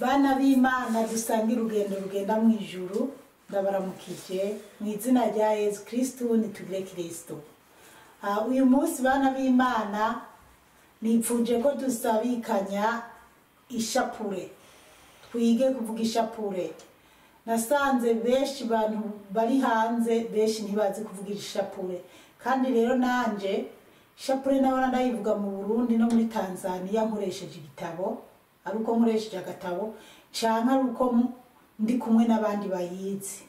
Bana b'Imana dusangira urugendo rugenda mu ijuru ndabaramukije mu izina rya Yesu Kristo nitugire Kristo. Uyu munsi bana b'Imana nipfuje ko dusabikanya ishapure, twige kuvuga ishapure. Nasanze benshi bantu bari hanze benshi ntibazi kuvuga ishapure, kandi rero nanje ishapure nabona ndayivuga mu Burundi no muri Tanzania nkoresheje igitabo, aruko nkoresheje agatabo canke aruko ndi kumwe n'abandi bayizi.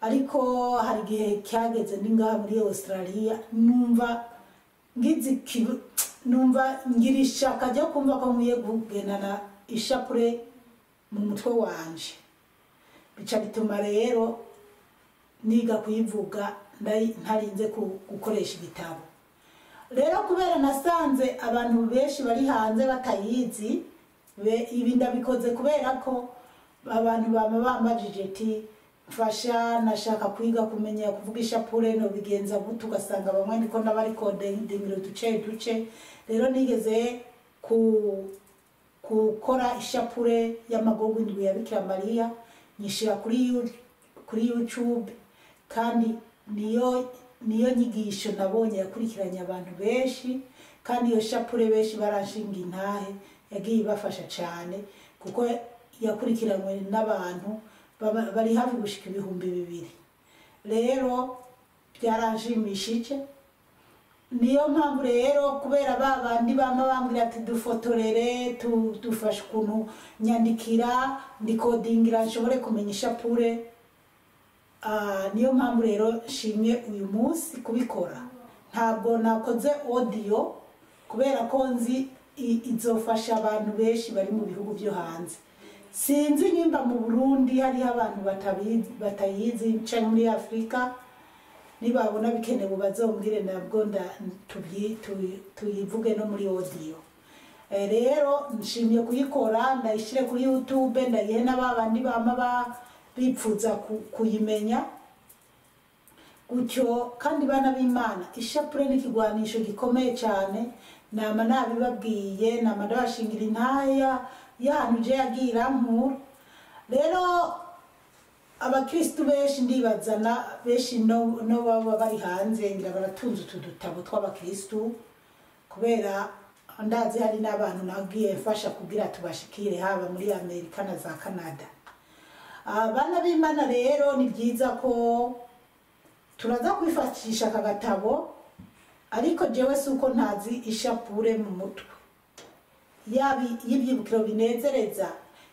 Ariko hari gihe cyageze ningaha muri Australia numva ngira ishaka ryo kumva ko nkwiye kugendana ishapure mu mutwe wanje, bica bituma rero niga kuyivuga ntarinze gukoresha igitabo. Rero kubera nasanze abantu benshi bari hanze batayizi, ibi ndabikoze kubera ko abantu bambajije ati mfasha nashaka kwiga kumenya kuvuga ishapure no bigenza gute, ugasanga bamwe niko nabari kodingiro duce. Rero nigeze gukora ishapure y'amagogo indwi ya Bikira Maria nyishira kuri YouTube, kandi niyo nyigisho nabonye yakurikiranye abantu benshi, kandi iyo shapure benshi baranshinga intahe yagiye ibafasha cyane kuko yakurikiranywe n'abantu bari hafi gushika 2,000. Rero byaranshimishije, niyo mpamvu rero kubera babandi bama bambwira ati dufotorere dufashe ukuntu nyandikira ndikodingira nshobore kumenya ishapure. Niyo mpamvu rero nshimye uyu munsi kubikora. Ntabwo nakoze audio kubera ko nzi izofasha abantu benshi bari mu bihugu byo hanze. Sinzi nimba mu Burundi hari abantu batayizi cyane muri Afrika, nibabona bikenewe bazombwire nabwo tuyivuge no muri audio. Rero nshimye kuyikora, ndayishire kuri YouTube, ndayihe n'abandi bama bipfuza kuyimenya gutyo. Kandi bana b'Imana, ishapure ni ikigwanisho gikomeye cyane, nama nabibabwiye, nama ndabashingira intaya y'ahantu je yagira nkuru. Rero abakristu benshi ndibazana benshi no baba bari hanze ngira baratunze udutabo tw'abakristu, kubera ndazi hari n'abantu nagiye mfasha kugira tubashikire haba muri Amerika na za Canada. Bana b'Imana rero ni byiza ko turaza kwifashisha aka gatabo, ariko jewe suko ntazi ishapure mu mutwe, yabi y'ibyibukiro binezereza,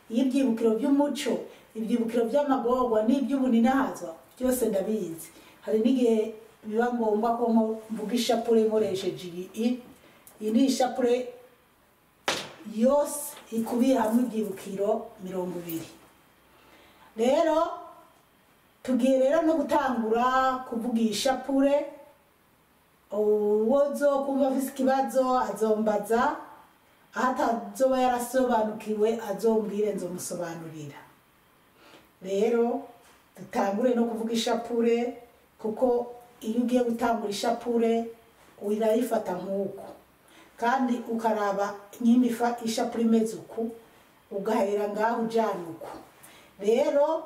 y'ibyibukiro by'umuco, ibyibukiro by'amagorwa n'iby'ubuninahazwa byose ndabizi. Hari n'igihe biba ngombwa ko mvuga ishapure nkoresheje iyi ni ishapure yose ikubiye hamwe ibyibukiro 20. Rero tugiye rero no gutangura kuvuga ishapure. Uwozo kumva afise ikibazo azombaza, ahatazoba yarasobanukiwe azombwire nzomusobanurira. Rero dutangure no kuvuga ishapure, kuko iyo ugiye gutangura ishapure urayifata nk'uko, kandi ukaraba nyimifa ishapure imeze uku ugahera ngaho ujana uku. Rero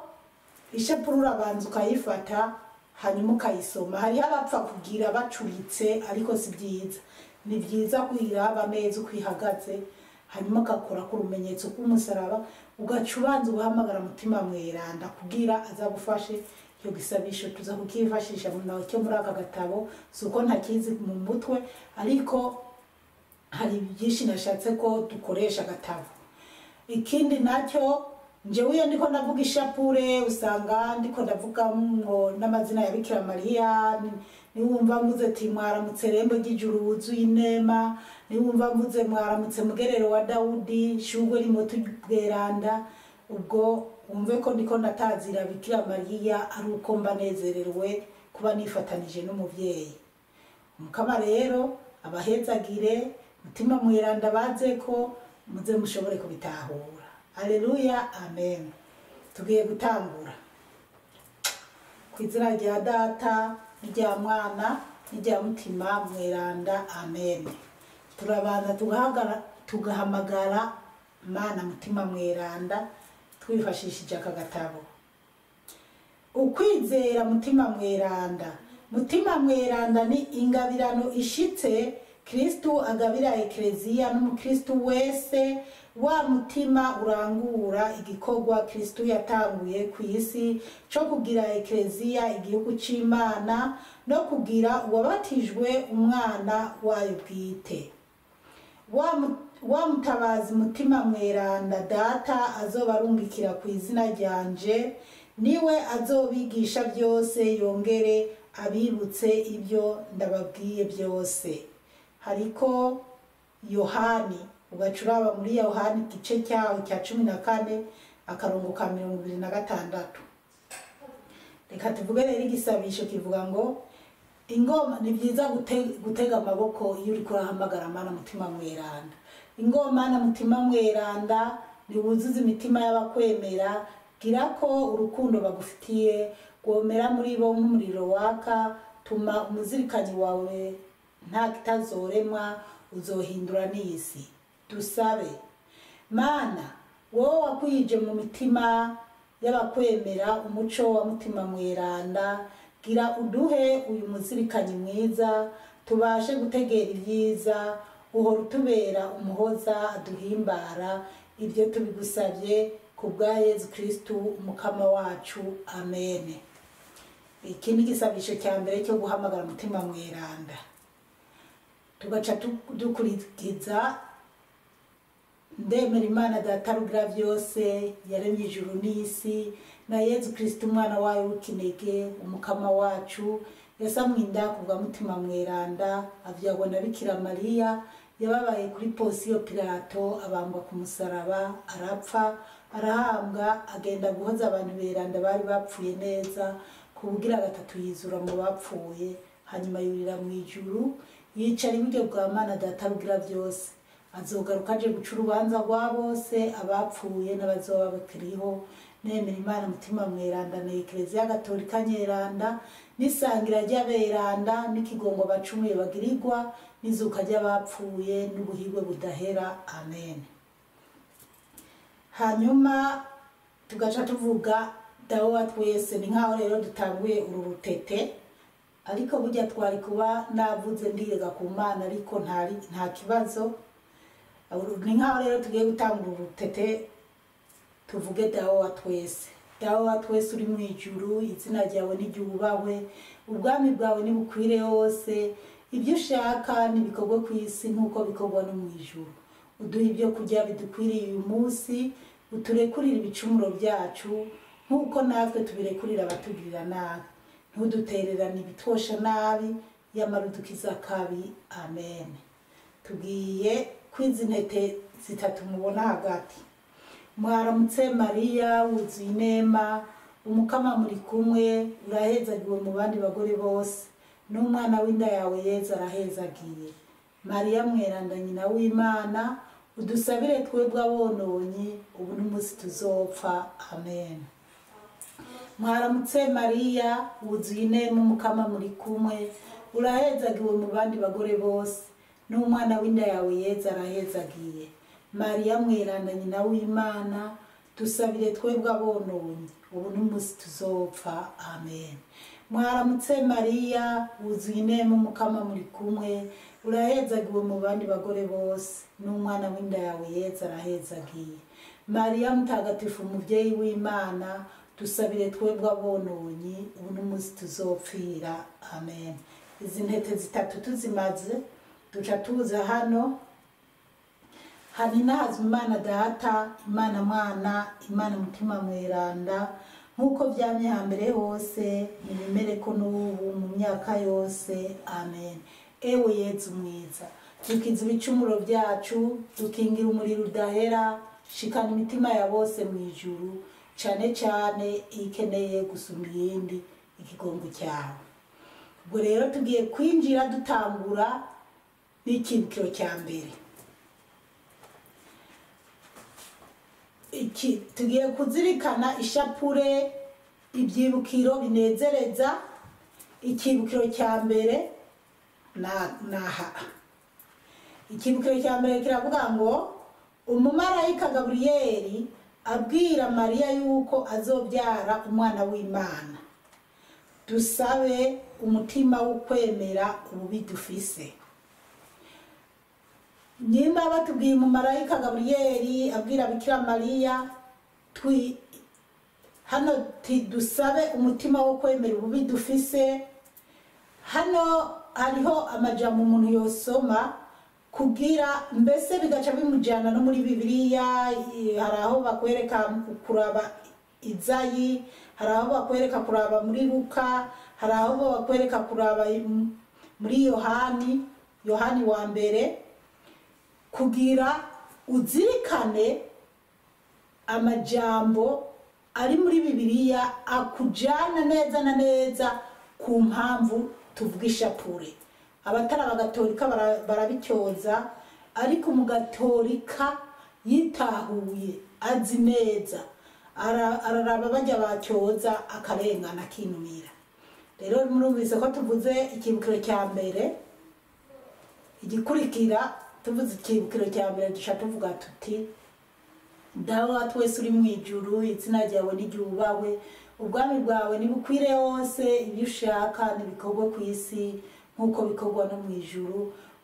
ishapure urabanza ukayifata hanyuma ukayisoma. Hari abapfa kugira bacuritse, ariko si byiza. Ni byiza kwiraba neza ukwihagaze, hanyuma ukakora ku rumenyetso k'umusaraba, ugacubanza ugahamagara mutima mweranda kugira azagufashe. Iyo gisabisho tuza kukifashisha cyo muri aka gatabo, suko ntakizi mu mutwe, ariko hari byinshi nashatse ko dukoresha agatabo. Ikindi nacyo njewe iyo ndiko ndavuga ishapure usanga ndiko ndavuga ngo n'amazina ya Bikira Maria. Niwumva mvuze ati mwaramutse rembo ry'ijuru wuzuye inema, niwumva mvuze mwaramutse mugerero wa Dawudi, shugwe rimoto bweranda, ubwo wumve ko ndiko ndatazira Bikira Maria ari uko mbanezererwe kuba nifatanije n'umuvyeyi. Mukama rero abahezagire, mutima mweranda baze ko muze mushobore kubitahura. Haleluya, amen. Tugiye gutangura kwizina rya Data n'irya Mwana n'irya Mutima mweranda, amen. Turabanza tugahamagara mana mutima mweranda twifashishije aka gatabo. Ukwizera mutima mweranda. Mutima mweranda ni ingabirano ishitse Kristu agabira ekleziya n'umukristu wese, wa mutima urangura igikorwa Kristu yatanguye ku isi cyo kugira ekleziya igihugu c'Imana no kugira uwabatijwe umwana wayo bwite. Wa mutabazi mutima mweranda data azobarungikira ku izina ryanje, niwe azobigisha byose yongere abibutse ibyo ndababwiye byose. Hariko Yohani, ugacuraba muri Yohani igice cyaho cya 14 akarongo ka 26. Reka tuvuge rero igisabisho kivuga ngo ingoma ni byiza gutega amaboko iyo uri kurahamagara mana mutima mweranda. Ingoma na mutima mweranda ni wuzuza imitima y'abakwemera, gira ko urukundo bagufitiye gwomera muri bo nk'umuriro waka, tuma umuzirikanyi wawe nta kitazoremwa, uzohindura n'isi. Dusabe. Mana, wowe wakwije mu mitima y'abakwemera umuco wa mutima mweranda, gira uduhe uyu muzirikanyi mwiza, tubashe gutegera ibyiza, uhora utubera umuhoza aduhimbara. Ibyo tubigusabye ku bwa Yezu Kristu umukama wacu, amen. Iki ni igisabisho cya mbere cyo guhamagara mutima mweranda. Tugaca dukurikiza ndemera Imana data rugira byose yaremye ijuru n'isi, na Yezu Kristu umwana wayo w'ikinege umukama wacu, yasamwe inda kubwa mutima mweranda, avyagwa na Bikira Mariya, yababaye kuri Ponsiyo Pilato, abambwa ku musaraba, arapfa, arahambwa, agenda guhoza abantu beranda bari bapfuye neza, kubugira gatatu yizura mu bapfuye, hanyuma yurira mu ijuru, yicara iburyo bwa Mana data rugira byose. Azogaruka aje guca urubanza rwa bose, abapfuye n'abazoba bakiriho. Nemera Imana mutima mweranda na Ekleziya Gatolika nyeranda, n'isangira ry'aberanda, n'ikigongo bacumuye bagirirwa, n'izuka ry'abapfuye n'ubuhigwe budahera, amen. Hanyuma tugaca tuvuga dawe wa twese. Ni nkaho rero dutanguye uru rutete, ariko burya twari kuba navuze ndirega ku Mana, ariko nta kibazo. Ni nkaho rero tugiye gutanga uru rutete, tuvuge dawe wa twese. Dawe wa twese uri mu ijuru, izina ryawe niryubahwe, ubwami bwawe nibukwire hose, ibyo ushaka nibikorwe ku isi nk'uko bikorwa no mu ijuru. Uduhe ibyo kurya bidukwiriye uyu munsi, uturekurire ibicumuro byacu nk'uko natwe tubirekurira abatugirira nabi, ntudutererane ibitwosha nabi, yamara udukiza akabi, amen. Tugiye kwiza intete zitatu mubona hagati. Mwaramutse Mariya, wuzuye inema, umukama muri kumwe, urahezagiwe mu bandi bagore bose, n'umwana w'inda yawe Yezu arahezagiye. Mariya mweranda nyina w'Imana, udusabire twebwe abononyi, ubu n'umunsi tuzopfa, amen. Mwaramutse Mariya, wuzuye inema, umukama muri kumwe, urahezagiwe mu bandi bagore bose, n'umwana w'inda yawe Yezu arahezagiye. Mariya mweranda nyina w'Imana, dusabire twebwe abononyi, ubu n'umunsi tuzopfa, amen. Mwaramutse Mariya, wuzuye inema, umukama muri kumwe, urahezagiwe mu bandi bagore bose, n'umwana w'inda yawe Yezu arahezagiye. Mariya mutagatifu umuvyeyi w'Imana, dusabire twebwe abononyi, ubu n'umunsi tuzopfira, amen. Izi ntete zitatu tuzimaze, duca tuza hano. Haninahaza Imana data, Imana mwana, Imana mutima mweranda, nk'uko byamye hambere hose, nibimere ko n'ubu mu myaka yose, amen. Ewe Yezu mwiza, dukiza ibicumuro byacu, dukingira umuriro udahera, shikana imitima ya bose mu ijuru, cane cane ikeneye gusumba iyindi ikigongo cyawe. Ubwo rero tugiye kwinjira dutangura n'ikibukiro cya mbere. Tugiye kuzirikana ishapure, ibyibukiro binezereza. Ikibukiro cya mbere naha. Ikibukiro cya mbere kiravuga ngo umumarayika Gaburiyeli abwira Mariya yuko azobyara umwana w'Imana. Dusabe umutima wo kwemera ububi dufise. Nimba batubwiye umumarayika Gaburiyeli abwira Bikira Mariya hano dusabe umutima wo kwemera ububi dufise. Hano hariho amajambo umuntu yosoma kugira mbese bigaca bimujyana no muri Bibiliya. Hari aho bakwereka kuraba Izayi, hari aho bakwereka kuraba muri Luka, hari aho bakwereka kuraba muri Yohani wa mbere, kugira uzirikane amajambo ari muri Bibiliya akujana neza na neza ku mpamvu tuvuga ishapure. Abatari abagatolika barabityoza, ariko umugatolika yitahuye azi neza araraba bajya batyoza akarengana akinumira. Rero murumvise ko tuvuze ikibukiro cya mbere, igikurikira tuvuze ikibukiro cya mbere duca tuvuga tuti dawe wa twese uri mu ijuru, izina ryawe niryubahwe, ubwami bwawe nibukwire hose, ibyo ushaka nibikorwe ku isi nkuko bikorwa no mu ijuru.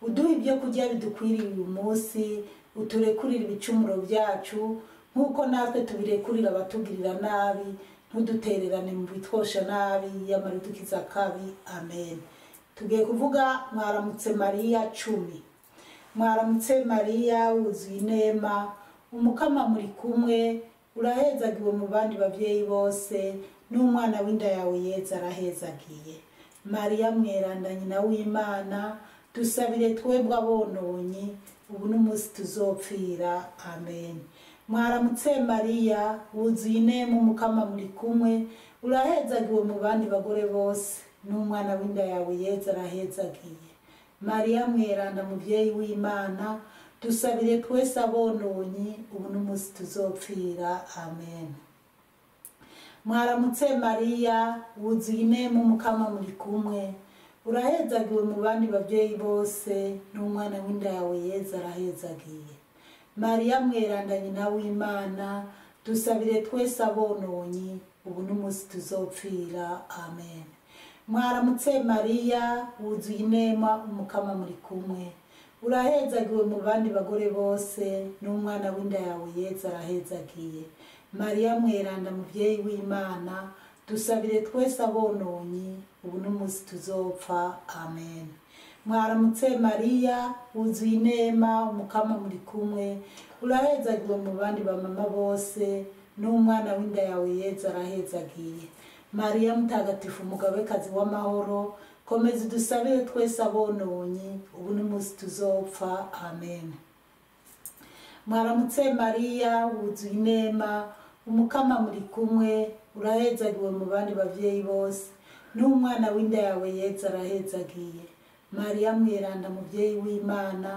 Uduhe ibyo kurya bidukwiriye uyu munsi, uturekurire ibicumuro byacu nkuko natwe tubirekurira abatugirira nabi, ntudutererane mu bitwosha nabi, yamara udukiza kabi. Amen. Tugiye kuvuga mwaramutse Mariya 10. Mwaramutse Mariya wuzuye inema, umukama muri kumwe, urahezagiwe mu bandi bavyeyi bose, n'umwana w'inda yawe Yezu arahezagiye. Mariya mweranda nyina w'Imana, dusabire twebwe abononyi, ubu n'umunsi tuzopfira. Amen. Mwaramutse Mariya wuzuye inema, umukama muri kumwe, urahezagiwe mu bandi bagore bose, n'umwana w'inda yawe Yezu arahezagiye. Mariya mweranda muvyeyi w'Imana, dusabire twese abononyi, ubu n'umunsi tuzopfira. Amen. Mwaramutse Mariya wuzuye inema, umukama muri kumwe, urahezagiwe mu bandi bavyeyi bose, n'umwana w'inda yawe Yezu arahezagiye. Mariya mweranda nyina w'Imana, dusabire twese abononyi, ubu n'umunsi tuzopfira. Amen. Mwaramutse Mariya wuzuye inema, umukama muri kumwe, urahezagiwe mu bandi bagore bose, n'umwana w'inda yawe Yezu arahezagiye. Mariya mweranda muvyeyi w'Imana, dusabire twese abononyi, ubu n'umunsi tuzopfa. Amen. Mwaramutse Mariya wuzuye inema, umukama muri kumwe, urahezagiwe mu bandi bamama bose, n'umwana w'inda yawe Yezu arahezagiye. Mariya mutagatifu umugabekazi w'amahoro, komeza udusabire twese abononyi, ubu n'umunsi tuzopfa. Amen. Mwaramutse Mariya wuzuye inema, umukama muri kumwe, urahezagiwe mu bandi bavyeyi bose, n'umwana w'inda yawe Yezu arahezagiye. Mariya mweranda muvyeyi w'Imana,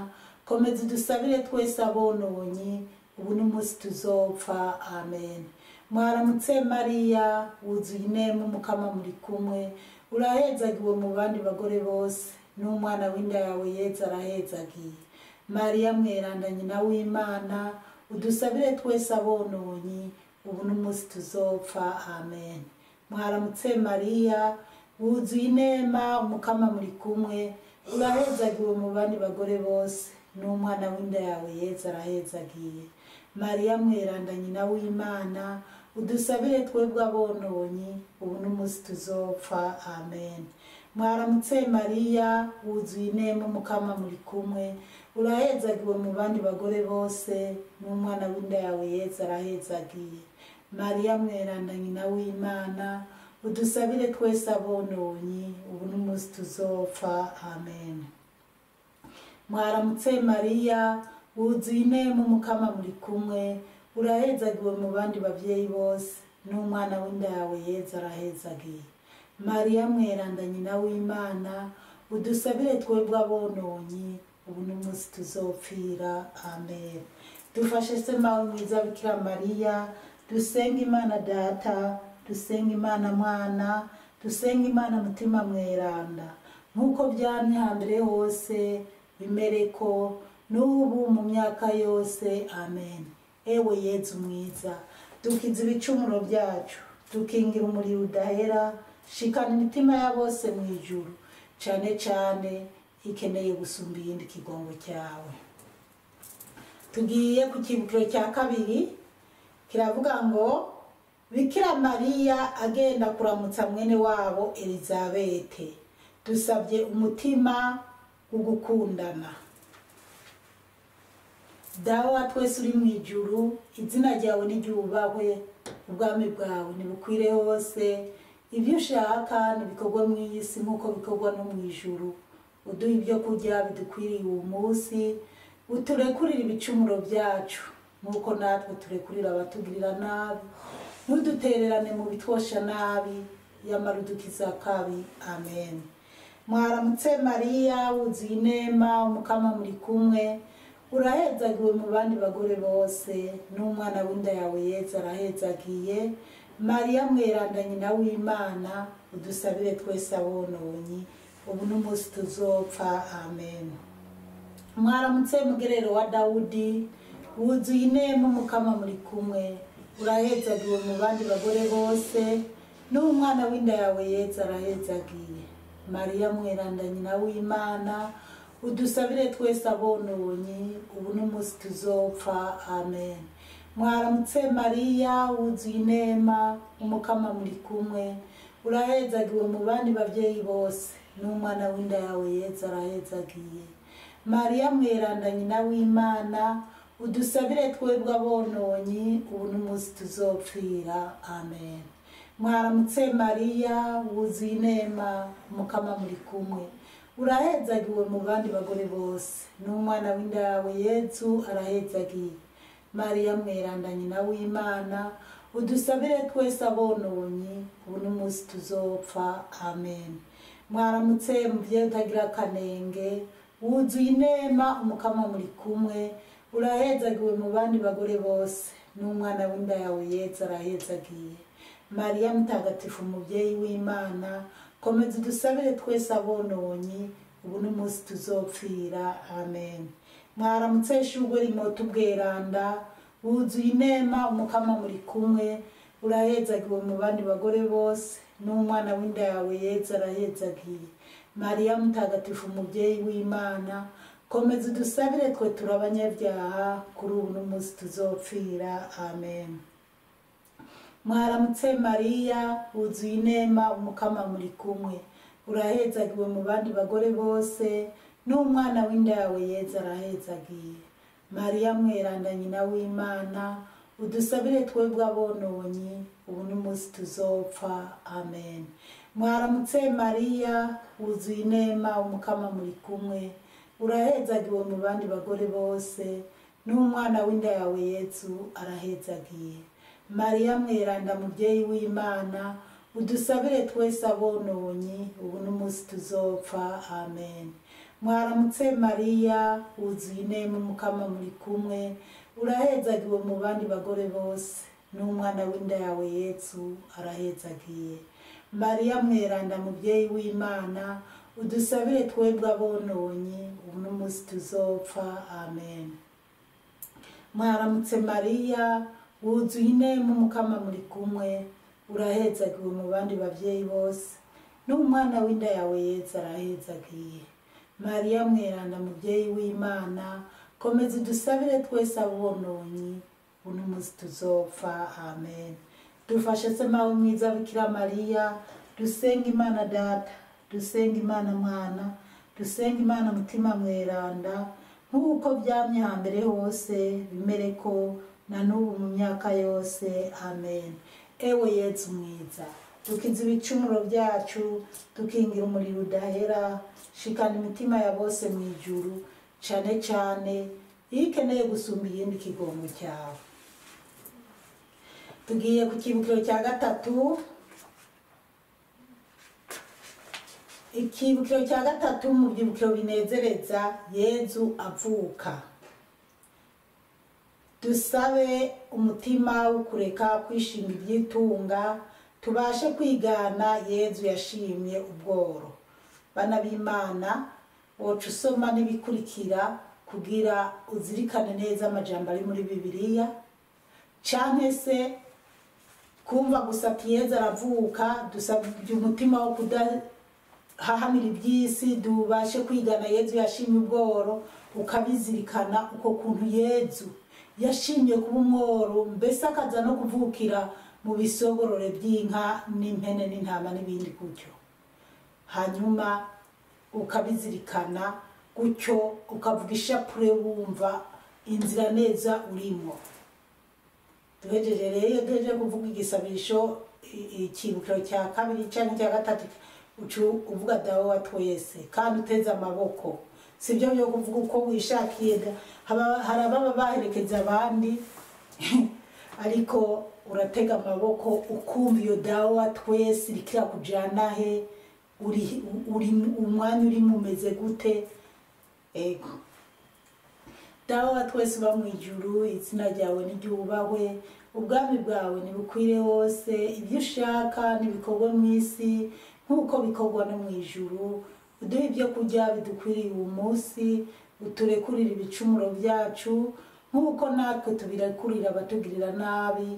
komeza udusabire twese abononyi, ubu n'umunsi tuzopfa. Amen. Mwaramutse Mariya wuzuye inema, umukama muri kumwe, urahezagiwe mu bandi bagore bose, n'umwana w'inda yawe Yezu arahezagiye. Mariya mweranda nyina w'Imana, udusabire twese abononyi, ubu n'umunsi tuzopfa. Amen. Mwaramutse Mariya wuzuye inema, umukama muri kumwe, urahezagiwe mu bandi bagore bose, n'umwana w'inda yawe Yezu arahezagiye. Mariya mweranda nyina w'Imana, udusabire twebwe abononyi, ubu n'umunsi tuzopfa. Amen. Mwaramutse Mariya wuzuye inema, umukama muri kumwe, urahezagiwe mu bandi bagore bose, n'umwana w'inda yawe Yezu arahezagiye. Mariya mweranda nyina w'Imana, udusabire twese abononyi, ubu n'umunsi tuzopfa. Amen. Mwaramutse Mariya wuzuye inema, umukama muri kumwe, urahezagiwe mu bandi bavyeyi bose, n'umwana w'inda yawe Yezu arahezagiye. Mariya mweranda nyina w'Imana, udusabire twebwe abononyi, ubu n'umunsi tuzopfira. Amen. Dufashe se mawe mwiza Bikira Mariya, dusenga Imana Data, dusenga Imana Mwana, dusenga Imana Mutima mweranda, nkuko byamye hambere hose, bimereko n'ubu mu myaka yose amen. Ewe Yezu mwiza, dukiza ibicumuro byacu, dukingira umuriro udahera, shikana imitima ya bose mu ijuru, cane cane ikeneye gusumba iyindi kigongo cyawe. Tugiye ku kibukiro cya kabiri, kiravuga ngo Bikira Mariya agenda kuramutsa mwene wabo Elizabete, dusabye umutima ugukundana. Dawe wa twese uri mu ijuru, izina ryawe niryubahwe, ubwami bwawe nibukwire hose, ibyo ushaka nibikorwa mu isi nk'uko bikorwa no mu ijuru. Uduhe ibyo kurya bidukwiriye uwo munsi, uturekurire ibicumuro byacu nk'uko natwe turekurira abatugirira nabi, ntudutererane mu bitwosha nabi, yamara udukiza akabi. Amen. Mwaramutse Mariya, wuzuye inema, umukama muri kumwe, urahezagiwe mu bandi bagore bose, n'umwana w'inda yawe Yezu arahezagiye. Mariya mweranda nyina w'Imana, udusabire twese abononyi, ubu n'umunsi tuzopfa. Amen. Mwaramutse mugerero wa Dawudi, wuzuye inema, umukama muri kumwe, urahezagiwe mu bandi bagore bose, n'umwana w'inda yawe Yezu arahezagiye. Mariya mweranda nyina w'Imana, udusabire twese abononyi, ubu n'umunsi tuzopfa. Amen. Mwaramutse Mariya, wuzuye inema, umukama muri kumwe, urahezagiwe mu bandi bavyeyi bose, n'umwana w'inda yawe Yezu arahezagiye. Mariya mweranda nyina w'Imana, udusabire twebwe abononyi, ubu n'umunsi tuzopfira. Amen. Mwaramutse Mariya, wuzuye inema, umukama muri kumwe, urahezagiwe mu bandi bagore bose, n'umwana w'inda yawe Yezu arahezagiye. Mariya mweranda nyina w'Imana, udusabire twese abononyi, ubu n'umunsi tuzopfa. Amen. Mwaramutse muvyeyi utagira kanenge, wuzuye inema, umukama muri kumwe, urahezagiwe mu bandi bagore bose, n'umwana w'inda yawe Yezu arahezagiye. Mariya mutagatifu muvyeyi w'Imana, komeza udusabire twese abononyi, ubu n'umunsi tuzopfira. Amen. Mwaramutse shugwe rimota ubweranda, wuzuye inema, umukama muri kumwe, urahezagiwe mu bandi bagore bose, n'umwana w'inda yawe Yezu arahezagiye. Mariya mutagatifu muvyeyi w'Imana, komeza udusabire twe turi abanyabyaha, kuri ubu n'umunsi tuzopfira. Amen. Mwaramutse Mariya, wuzuye inema, umukama muri kumwe, urahezagiwe mu bandi bagore bose, n'umwana w'inda yawe Yezu arahezagiye. Mariya mweranda nyina w'Imana, udusabire twebwe abononyi, ubu n'umunsi tuzopfa. Amen. Mwaramutse Mariya, wuzuye inema, umukama muri kumwe, urahezagiwe mu bandi bagore bose, n'umwana w'inda yawe Yezu arahezagiye. Mariya mweranda muvyeyi w'Imana, udusabire twese abononyi, ubu n'umunsi tuzopfa. Amen. Mwaramutse Mariya, wuzuye inema, umukama muri kumwe, urahezagiwe mu bandi bagore bose, n'umwana w'inda yawe Yezu arahezagiye. Mariya mweranda muvyeyi w'Imana, udusabire twebwe abononyi, ubu n'umunsi tuzopfa. Amen. Mwaramutse Mariya, wuzuye inema, umukama muri kumwe, urahezagiwe mu bandi bavyeyi bose, n'umwana w'inda yawe Yezu arahezagiye. Mariya mweranda muvyeyi w'Imana, komeza udusabire twese abononyi, ubu n'umunsi tuzopfa. Amen. Dufashe se mawe mwiza Bikira Mariya, dusenga Imana Data, dusenga Imana Mwana, dusenga Imana Mutima mweranda, nk'uko byamye hambere hose, bimere ko na n'ubu mu myaka yose. Amen. Ewe Yezu mwiza, dukiza ibicumuro byacu, dukingira umuriro udahera, shikana imitima ya bose mu ijuru, cane cane ikeneye gusumba iyindi kigongo cyawe. Tugiye ku kibukiro cya gatatu. Ikibukiro cya gatatu mu byibukiro binezereza Yezu avuka. Dusabe umutima wo kureka kwishima ibyitunga, tubashe kwigana Yezu yashimye ubworo. Bana b'Imana, woca usoma n'ibikurikira kugira uzirikane neza amajambo ari muri Bibiliya, canke se kumva gusa ati Yezu aravuka, dusabye umutima wo kudahahamira iby'isi, dubashe kwigana Yezu yashimye ubworo, ukabizirikana uko kuntu Yezu yashimye kuba umworo, mbese akaza no kuvukira mu bisogorore by'inka n'impene n'intama n'ibindi gutyo. Hanyuma ukabizirikana gutyo, ukavuga ishapure wumva inzira neza urimo. Duhejeje rero duhejeje kuvuga igisabisho ikibukiro cya kabiri cyangwa cya gatatu, uvuga dawe wa twese kandi uteze amaboko. Sibyo byo kuvuga uko wishakiye, hari ababa baherekeza abandi ariko uratega amaboko ukumva iyo dawe wa twese irikira kujana he, uri umwanya uri mumeze gute. Ego dawe wa twese uba mu ijuru, izina ryawe niryubahwe, ubwami bwawe nibukwire hose, ibyo ushaka nibikorwa mu isi nk'uko bikorwa no mu ijuru. Uduhe ibyo kurya bidukwiriye uyu munsi, uturekurire ibicumuro byacu nk'uko natwe tubirekurira abatugirira nabi,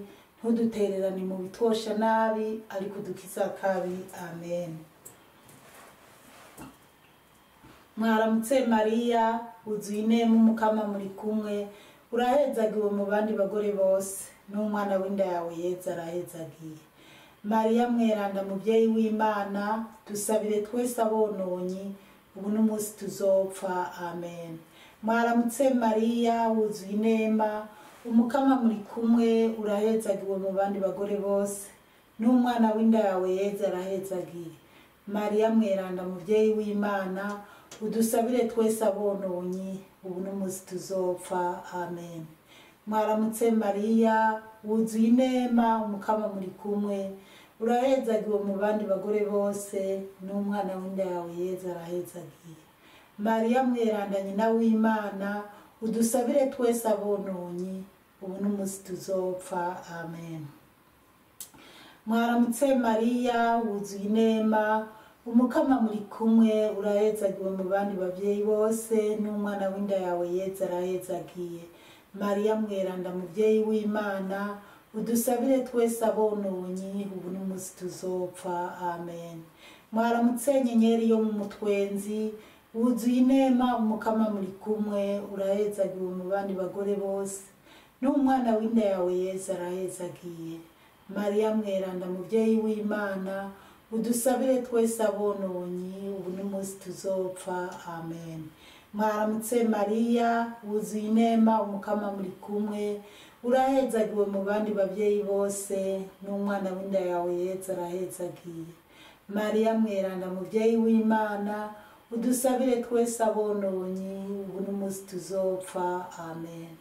ntudutererane mu bitwosha nabi, ariko udukiza kabi. Amen. Mwaramutse Mariya, wuzuye inema, umukama muri kumwe, urahezagiwe mu bandi bagore bose, n'umwana w'inda yawe Yezu arahezagiye. Mariya mweranda muvyeyi w'Imana, dusabire twese abononyi, ubu n'umunsi tuzopfa. Amen. Mwaramutse Mariya, wuzuye inema, umukama muri kumwe, urahezagiwe mu bandi bagore bose, n'umwana w'inda yawe Yezu arahezagiye. Mariya mweranda muvyeyi w'Imana, udusabire twese abononyi, ubu n'umunsi tuzopfa. Amen. Mwaramutse Mariya, wuzuye inema, umukama muri kumwe, urahezagiwe mu bandi bagore bose, n'umwana w'inda yawe Yezu arahezagiye. Mariya mweranda nyina w'Imana, udusabire twese abononyi, ubu n'umunsi tuzopfa. Amen. Mwaramutse Mariya, wuzuye inema, umukama muri kumwe, urahezagiwe mu bandi bavyeyi bose, n'umwana w'inda yawe Yezu arahezagiye. Mariya mweranda muvyeyi w'Imana, udusabire twese abononyi, ubu n'umunsi tuzopfa. Amen. Mwaramutse nyenyeri yo mu mutwenzi, wuzuye inema, umukama muri kumwe, urahezagiwe mu bandi bagore bose, n'umwana w'inda yawe Yezu arahezagiye. Mariya mweranda muvyeyi w'Imana, udusabire twese abononyi, ubu n'umunsi tuzopfa. Amen. Mwaramutse Mariya, wuzuye inema, umukama muri kumwe, urahezagiwe mu bandi bavyeyi bose, n'umwana w'inda yawe Yezu arahezagiye. Mariya mweranda muvyeyi w'Imana, udusabire twese abononyi, ubu n'umunsi tuzopfa. Amen.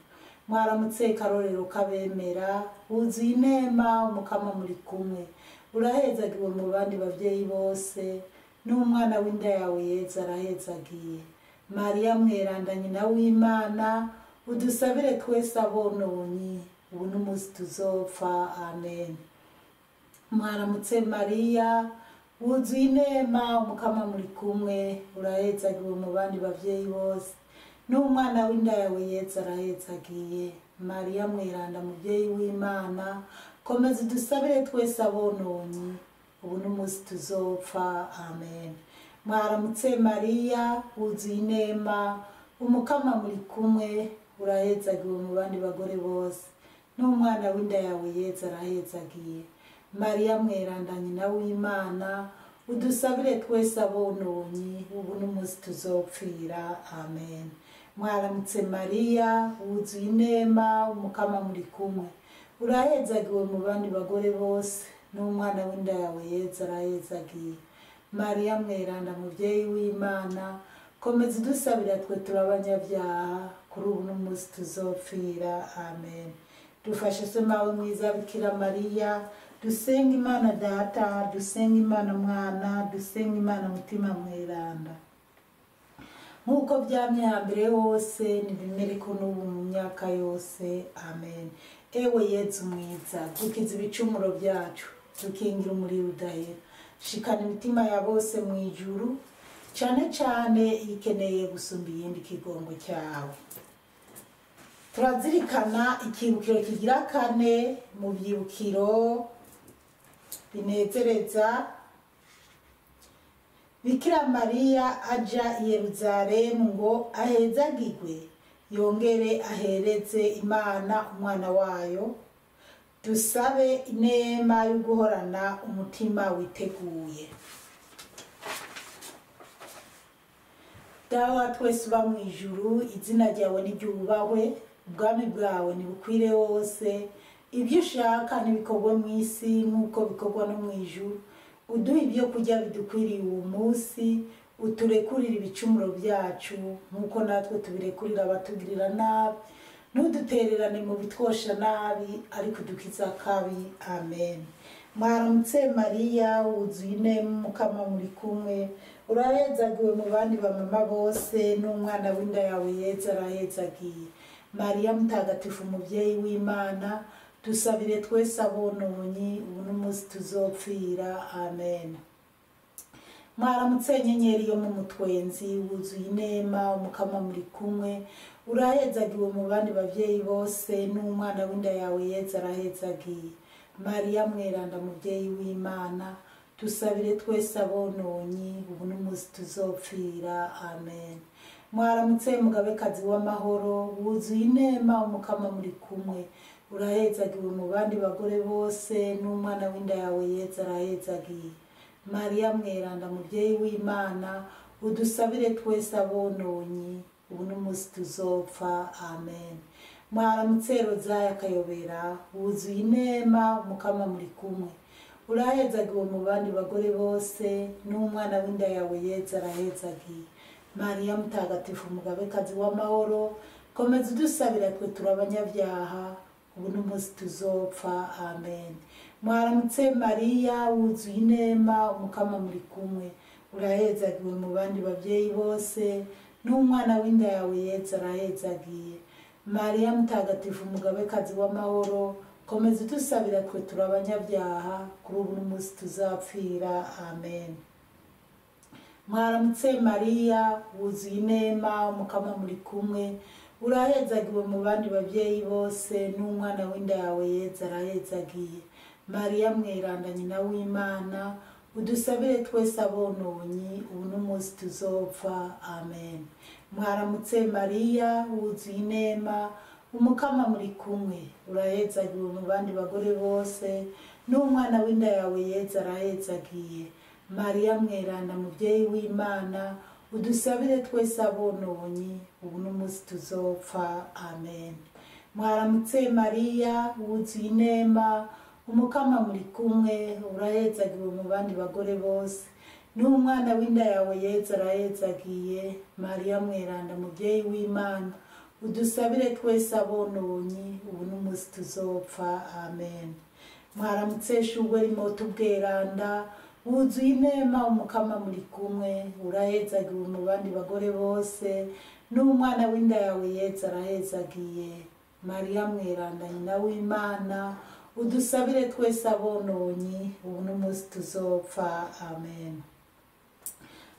Mwaramutse Karorero kabemera, wuzuye inema, umukama muri kumwe, urahezagiwe mu bandi bavyeyi bose, n'umwana w'inda yawe Yezu arahezagiye. Mariya mweranda nyina w'Imana, udusabire twese abononyi, ubu n'umunsi tuzopfa. Amen. Mwaramutse Mariya, wuzuye inema, umukama muri kumwe, urahezagiwe mu bandi bavyeyi bose, n'umwana w'inda yawe Yezu arahezagiye. Mariya mweranda muvyeyi w'Imana, komeza udusabire twese abononyi, ubu n'umunsi tuzopfa. Amen. Mwaramutse Mariya, wuzuye inema, umukama muri kumwe, urahezagiwe mu bandi bagore bose, n'umwana w'inda yawe Yezu arahezagiye. Mariya mweranda nyina w'Imana, udusabire twese abononyi, ubu n'umunsi tuzopfira. Amen. Mwaramutse Mariya, wuzuye inema, umukama muri kumwe, urahezagiwe mu bandi bagore bose, n'umwana w'inda yawe Yezu arahezagiye. Mariya mweranda muvyeyi w'Imana, komeza udusabira twe turabanyabyaha, kuri ubu n'umunsi tuzopfira. Amen. Dufashe se mawe mwiza Bikira Mariya, dusenga Imana Data, dusenga Imana Mwana, dusenga Imana Mutima mweranda. Nk'uko byamye hambere hose, nibimere ko n'ubu mu myaka yose. Amen. Ewe Yezu mwiza, dukiza ibicumuro byacu, dukingira umuriro udahera, shikana imitima ya bose mu ijuru, cyane cyane ikeneye gusumba iyindi kigongo cyawe. Turazirikana ikibukiro kigira kane mu byibukiro binezereza. Bikira Mariya aja i Yerusalemu ngo ahezagirwe yongere ahereze Imana umwana wayo. Dusabe inema yo guhorana umutima witeguye. Dawa twese uba mu ijuru, izina ryawe niryubahwe, ubwami bwawe nibukwire hose, ibyo ushaka nibikorwe mu isi nk'uko bikorwa no mu ijuru. Uduhe ibyo kurya bidukwiriye uwo munsi, uturekurire ibicumuro byacu nk'uko natwe tubirekurira abatugirira nabi, ntudutererane mu bitwosha nabi, ariko udukize akabi. Amen. Mwaramutse Mariya, wuzuye inema, Umukama muri kumwe, urahezagiwe mu bandi bamama bose, n'umwana w'inda yawe Yezu arahezagiye. Mariya mutagatifu, umubyeyi w'Imana, dusabire twese abononyi, ubu n'umunsi tuzopfira. Amen. Mwaramutse nyenyeri yo mu mutwenzi, wuzuye inema, Umukama muri kumwe, urahezagiwe mu bandi bavyeyi bose, n'umwana w'inda yawe Yezu arahezagiye. Mariya mweranda, mubyeyi w'Imana, dusabire twese abononyi, ubu n'umunsi tuzopfira. Amen. Mwaramutse mugabekazi w'amahoro, wuzuye inema, Umukama muri kumwe, urahezagiwe mu bandi bagore bose, n'umwana w'inda yawe Yezu arahezagiye. Mariya mweranda, mubyeyi w'Imana, udusabire twese abononyi, ubu n'umunsi tuzopfa. Amen. Mwaramutse Rozaya Kayobera, wuzuye inema, Umukama muri kumwe, urahezagiwe mu bandi bagore bose, n'umwana w'inda yawe Yezu arahezagiye. Mariya mutagatifu, umugabekazi w'amahoro, komeza udusabira twe turabanyabyaha, ubu n'umunsi tuzopfa. Amen. Mwaramutse Mariya, wuzuye inema, Umukama muri kumwe, urahezagiwe mu bandi bavyeyi bose, n'umwana w'inda yawe Yezu arahezagiye. Mariya mutagatifu, umugabekazi w'amahoro, komeza udusabira twe turabanyabyaha, kuri ubu n'umunsi tuzapfira. Amen. Mwaramutse Mariya, wuzuye inema, Umukama muri kumwe, urahezagiwe mu bandi bavyeyi bose, n'umwana w'inda yawe Yezu arahezagiye. Mariya mweranda, nyina w'Imana, udusabire twese abononyi, ubu n'umunsi tuzopfa. Amen. Mwaramutse Mariya, wuzuye inema, Umukama muri kumwe, urahezagiwe mu bandi bagore bose, n'umwana w'inda yawe Yezu arahezagiye. Mariya mweranda, mubyeyi w'Imana, udusabire twese abononyi, ubu n'umunsi tuzopfa. Amen. Mwaramutse Mariya, wuzuye inema, Umukama muri kumwe, urahezagiwe mu bandi bagore bose, n'umwana w'inda yawe Yezu arahezagiye. Mariya mweranda, mubyeyi w'Imana, udusabire twese abononyi, ubu n'umunsi tuzopfa. Amen. Mwaramutse Shugwe Rimota ubweranda, wuzuye inema, Umukama muri kumwe, urahezagiwe mu bandi bagore bose, n'umwana w'inda yawe Yezu arahezagiye. Mariya mweranda, nyina w'Imana, udusabire twese abononyi, ubu n'umunsi tuzopfa. Amen.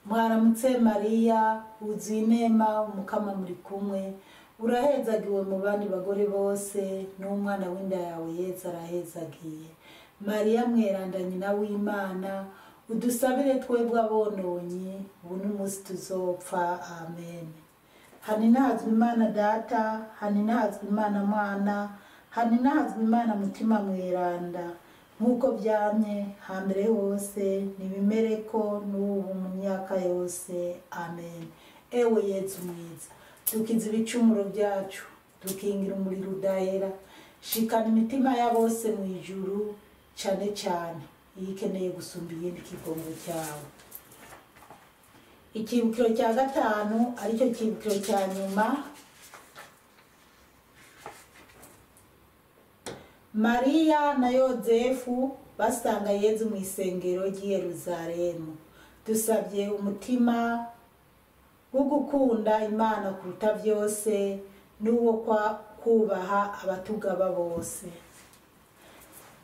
Mwaramutse Mariya, wuzuye inema, Umukama muri kumwe, urahezagiwe mu bandi bagore bose, n'umwana w'inda yawe Yezu arahezagiye. Mariya mweranda, nyina w'Imana, udusabire twebwe abononyi, ubu n'umunsi tuzopfa. Amen. Haninahazwe Imana Data, haninahazwe Imana Mwana, haninahazwe Imana Mutima mweranda, nk'uko byamye hambere hose, nibimereko n'ubu mu myaka yose. Amen. Ewe Yezu mwiza, dukiza ibicumuro byacu, dukingira umuriro udahera, shikana imitima ya bose mu ijuru, cyane cyane iyikeneye gusumba iyindi kigongo cyawe. Ikibukiro cya gatanu, aricyo kibukiro cya nyuma. Mariya na Yozefu basanga Yezu mu isengero ry'i Yerusalemu. Dusabye umutima wo gukunda Imana kuruta byose, n'uwo kubaha abatugaba bose.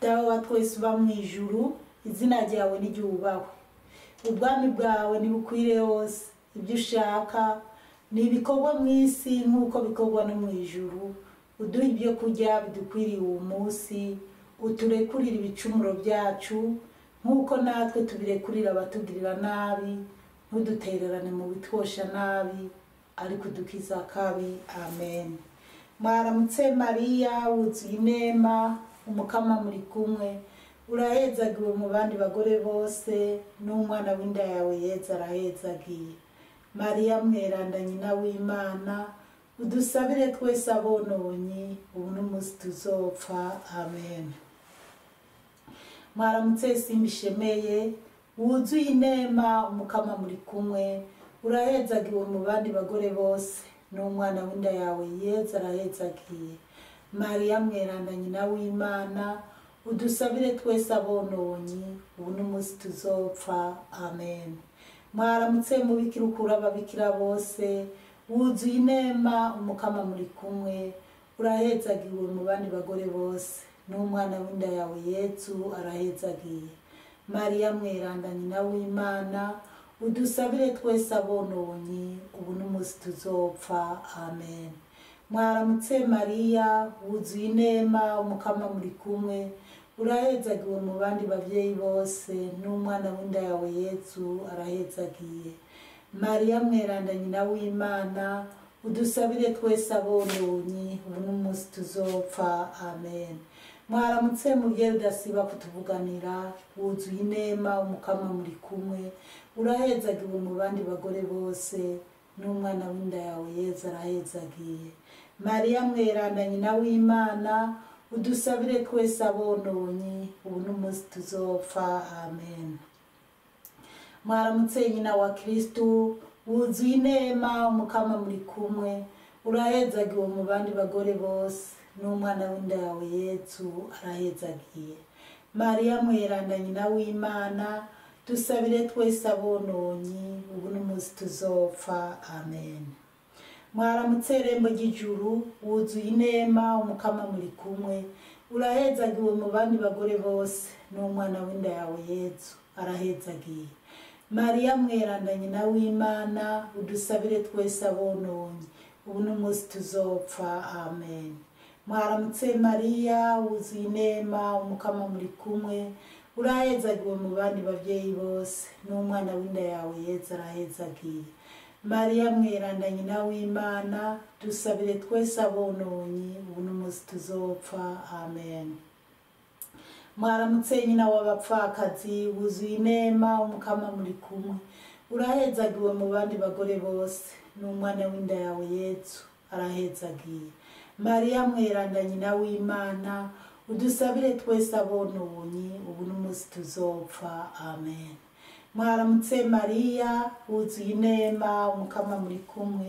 Dawe wa twese uba mu ijuru, izina ryawe niryubahwe, ubwami bwawe nibukwire hose, ibyo ushaka nibikorwa mu isi nk'uko bikorwa no mu ijuru. Uduhe ibyo kurya bidukwiriye uwo munsi, uturekurire ibicumuro byacu nk'uko natwe tubirekurira abatugirira nabi, ntudutererane mu bitwosha nabi, ariko udukiza akabi. Amen. Mwaramutse Mariya, wuzuye inema, umukama muri kumwe, urahezagiwe mu bandi bagore bose, n'umwana w'inda yawe Yezu arahezagiye. Mariya mweranda nyina w'Imana, udusabire twese abononyi, ubu n'umunsi tuzopfa. Amen. Mwaramutse Simba ishemeye, wuzuye inema, umukama muri kumwe, urahezagiwe mu bandi bagore bose, n'umwana w'inda yawe Yezu arahezagiye. Mariya mweranda nyina w'Imana, udusabire twese abononyi, ubu n'umunsi tuzopfa. Amen. Mwaramutse mubikira ukura ababikira bose, wuzuye inema, umukama muri kumwe, urahezagiwe mu bandi bagore bose, n'umwana w'inda yawe Yezu arahezagiye. Mariya mweranda nyina w'Imana, udusabire twese abononyi, ubu n'umunsi tuzopfa. Amen. Mwaramutse Mariya, wuzuye inema, umukama muri kumwe, urahezagiwe mu bandi bavyeyi bose, n'umwana w'inda yawe Yezu arahezagiye. Mariya mweranda nyina w'Imana, udusabire twese abononyi, ubu n'umunsi tuzopfa. Amen. Mwaramutse muvyeyi udasiba kutuvuganira, wuzuye inema, umukama muri kumwe, urahezagiwe mu bandi bagore bose, n'umwana w'inda yawe Yezu arahezagiye. Mariya mweranda nyina w'Imana, udusabire twese abononyi, ubu n'umunsi tuzopfa. Amen. Mwaramutse nyina wa Kristu, wuzuye inema, umukama muri kumwe, urahezagiwe mu bandi bagore bose, n'umwana w'inda yawe Yezu arahezagiye. Mariya mweranda nyina w'Imana, dusabire twese abononyi, ubu n'umunsi tuzopfa. Amen. Mwaramutse rembo ry'ijuru, wuzuye inema, umukama muri kumwe, urahezagiwe mu bandi bagore bose, n'umwana w'inda yawe Yezu arahezagiye. Mariya mweranda nyina w'Imana, udusabire twese abononyi, ubu n'umunsi tuzopfa. Amen. Mwaramutse Mariya, wuzuye inema, umukama muri kumwe, urahezagiwe mu bandi bavyeyi bose, n'umwana w'inda yawe Yezu arahezagiye. Mariya mweranda nyina w'Imana, dusabire twese abononyi, ubu n'umunsi tuzopfa. Amen. Mwaramutse nyina w'abapfakazi, wuzuye inema, umukama muri kumwe, urahezagiwe mu bandi bagore bose, n'umwana w'inda yawe Yezu arahezagiye. Mariya mweranda nyina w'Imana, udusabire twese abononyi, ubu n'umunsi tuzopfa. Amen. Mwaramutse Mariya, wuzuye inema, umukama muri kumwe,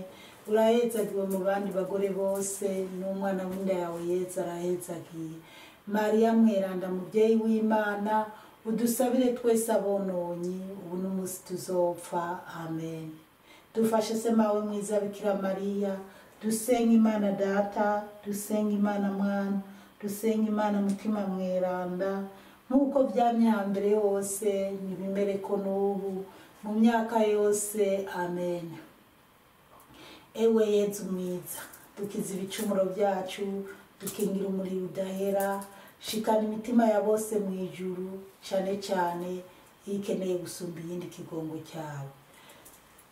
urahezagiwe mu bandi bagore bose, n'umwana w'inda yawe Yezu arahezagiye. Mariya mweranda muvyeyi w'Imana, udusabire twese abononyi, ubu n'umunsi tuzopfa. Amen. Dufashe se mawe mwiza Bikira Mariya, dusenga Imana Data, dusenga Imana Mwana, dusenga Imana Mutima mweranda, nk'uko vyamye hambere hose, nibimereko n'ubu, mu myaka yose. Amen. Ewe Yezu mwiza, dukiza ibicumuro byacu, dukingira umuriro udahera, shikana imitima ya bose mu ijuru, cane cane ikeneye gusumba iyindi kigongo cyawe.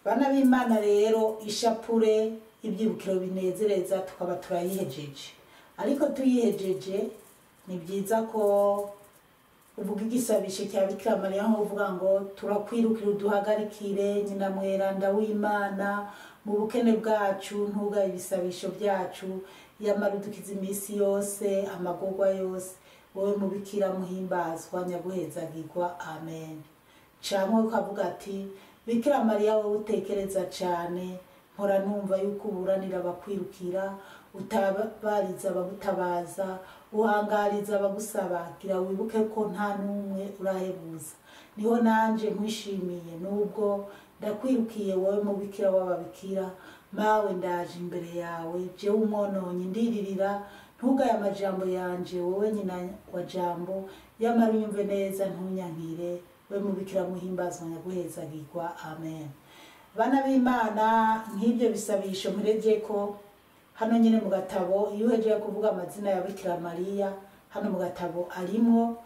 Bana b'Imana rero, ishapure ibyibukiro binezereza tukaba turayihejeje, ariko tuyihejeje ni byiza ko uvuga igisabisho cya Bikira Mariya, nko uvuga ngo turakwirukira uduhagarikire nyina mweranda w'Imana, mu bukene bwacu ntugaye ibisabisho byacu, yamara udukiza iminsi yose, amagorwa yose, wowe mubikira muhimbazwa nyaguhezagirwa. Amen. Canke ukavuga ati Bikira Mariya wowe utekereza cane, mpora numva yuko uburanira abakwirukira, utabariza abagutabaza, uhangariza abagusaba, gira wibuke ko nta numwe urahebuza. Niho nanje nkwishimiye, nubwo ndakwirukiye wowe mubikira w'ababikira, mawe ndaje imbere yawe, jewe umwononyi ndiririra, ntugaye amajambo yanje, wowe nyina wa jambo, yamara unyumve neza ntunyankire, we mubikira muhimbazwa nyaguhezagirwa amen. Bana b'Imana, nk'ibyo bisabisho mureje ko hano nyine mu gatabo iyo uhejeje kuvuga amazina ya Bikira Mariya hano mu gatabo arimo,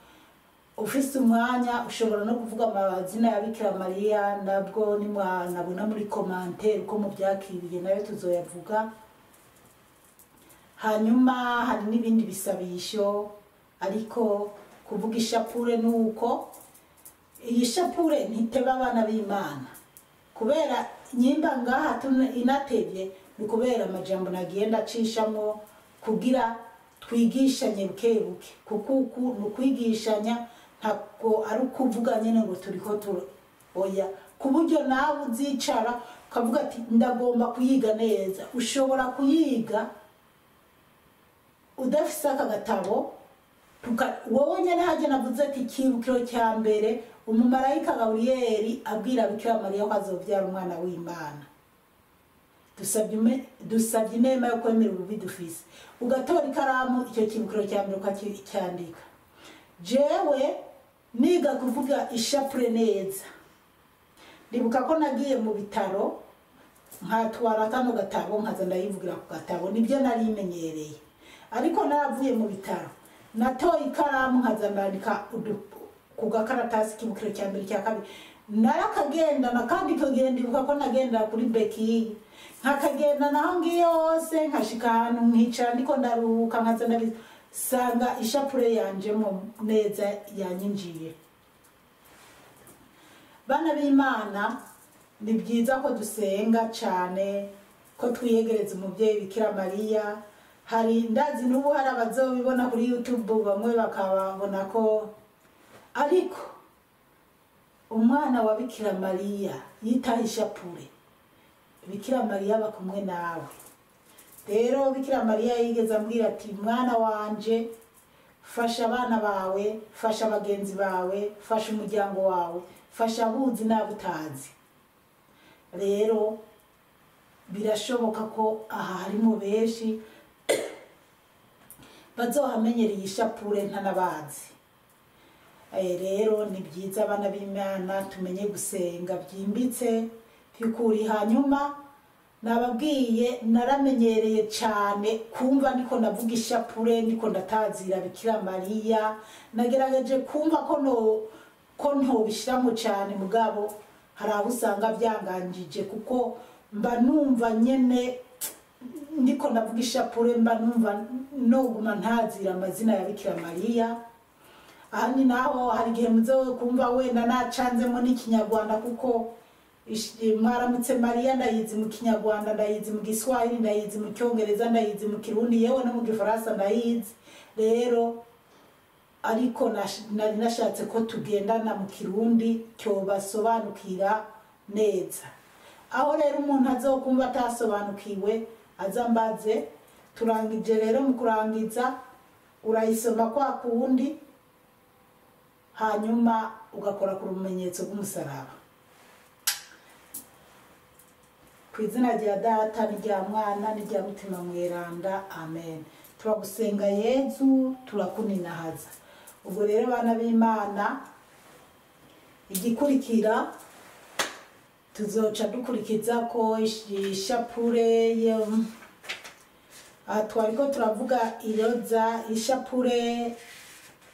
ufise umwanya ushobora no kuvuga amazina ya Bikira Mariya, nabwo nimwanabona muri commentaire uko mubyakiriye nayo tuzoyavuga. Hanyuma hari n'ibindi bisabisho, ariko kuvuga ishapure nuko iyi shapure ntiteba abana b'Imana, kubera nyimba ngaha inatevye ni kubera amajambo nagenda acishamo kugira twigishanye bukebuke, kuko nukwigishanya ntabwo ari ukuvuga nyene ngo turiko oya, ku buryo nawe uzicara ukavuga ati ndagomba kuyiga neza. Ushobora kuyiga udafise aka gatabo, wowe nyene haje navuze ati ikibukiro cya mbere umumarayika Gaburiyeli abwira Bikira Mariya ko azovyara umwana w'Imana. Dusabye inema yo kwemera ububi dufise, ugatora ikaramu icyo kibukiro cya mbere ukacyandika. Jewe niga kuvuga ishapure neza, ndibuka ko nagiye mu bitaro nkatwara kano gatabo nkaza ndayivugira ku gatabo, nibyo nari imenyereye. Ariko naravuye mu bitaro natoye ikaramu nkaza ndandika ku gakaratasi k'ibukiro cya mbere cya kabiri, narakagenda kandi kagenda, ndibuka ko nagenda kuri Beki nkakagenda naho ngiye hose nkashika ahantu nkicara ndiko ndaruhuka nkaza ndabisanga ishapure yanjemo neza yanyinjiye. Bana b'Imana, ni byiza ko dusenga cyane, ko twiyegereza umubyeyi Bikira Mariya. Hari ndazi n'ubu hari abazobibona kuri YouTube bamwe bakababona ko, ariko umwana wa Bikira Mariya yitaye ishapure, Bikira Mariya bakumwe nawe. Rero Bikira Mariya yigeze ambwira ati mwana wanje, fasha abana bawe, fasha abagenzi bawe, fasha umuryango wawe, fasha abuzi n'abutazi. Rero birashoboka ko aha harimo benshi bazohamenyereye ishapure ntanabazi. Rero ni byiza abana b'Imana tumenye gusenga byimbitse by'ukuri. Hanyuma nababwiye naramenyereye cyane kumva niko navuga ishapure, niko ndatazira Bikira Mariya, nagerageje kumva ko ntobishiramo cyane, mugabo hari aho usanga byanganjije, kuko mba numva nyene ndiko navuga ishapure, mba numva noguma ntazira amazina ya Bikira Mariya. Ahandi naho hari igihe muzo kumva wenda nacanzemo n'ikinyarwanda, kuko mwaramutse Mariya ndayizi mu Kinyarwanda, ndayizi mu Giswahili, ndayizi mu Cyongereza, ndayizi mu Kirundi, yewe no mu Gifaransa ndayizi. Rero ariko nari nashatse ko tugendana mu Kirundi cyo basobanukira neza. Aho rero umuntu azokumva atasobanukiwe azambaze. Turangije rero mu kurangiza urayisoma kwa kundi, hanyuma ugakora ku rumenyetso rw'umusaraba. Ku izina rya Data n'irya Mwana n'irya Mutima Mweranda, amen. Turagusenga Yezu, turakuninahaza. Ubwo rero bana b'Imana, igikurikira tuzoca dukurikiza ko ishapure twariko turavuga iroza ishapure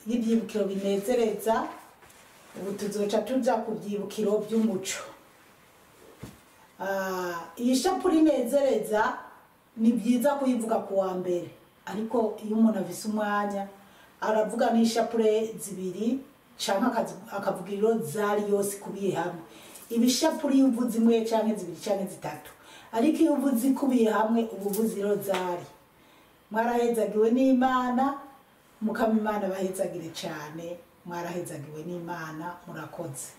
y'ibyibukiro binezereza. Ubu tuzoca tuja ku byibukiro by'umuco. Iyi shapure inezereza ni byiza kuyivuga ku wa mbere, ariko iyo umuntu afise umwanya aravuga n'ishapure zibiri canke akavuga iroza yose kubiye hamwe. Ibishapure iyo uvuze imwe canke zibiri canke zitatu, ariko iyo uvuze ikubiye hamwe ubu uvuze irozari. Mwarahezagiwe n'Imana, mukama Imana bahezagire cyane. Mwarahezagiwe n'Imana, murakoze.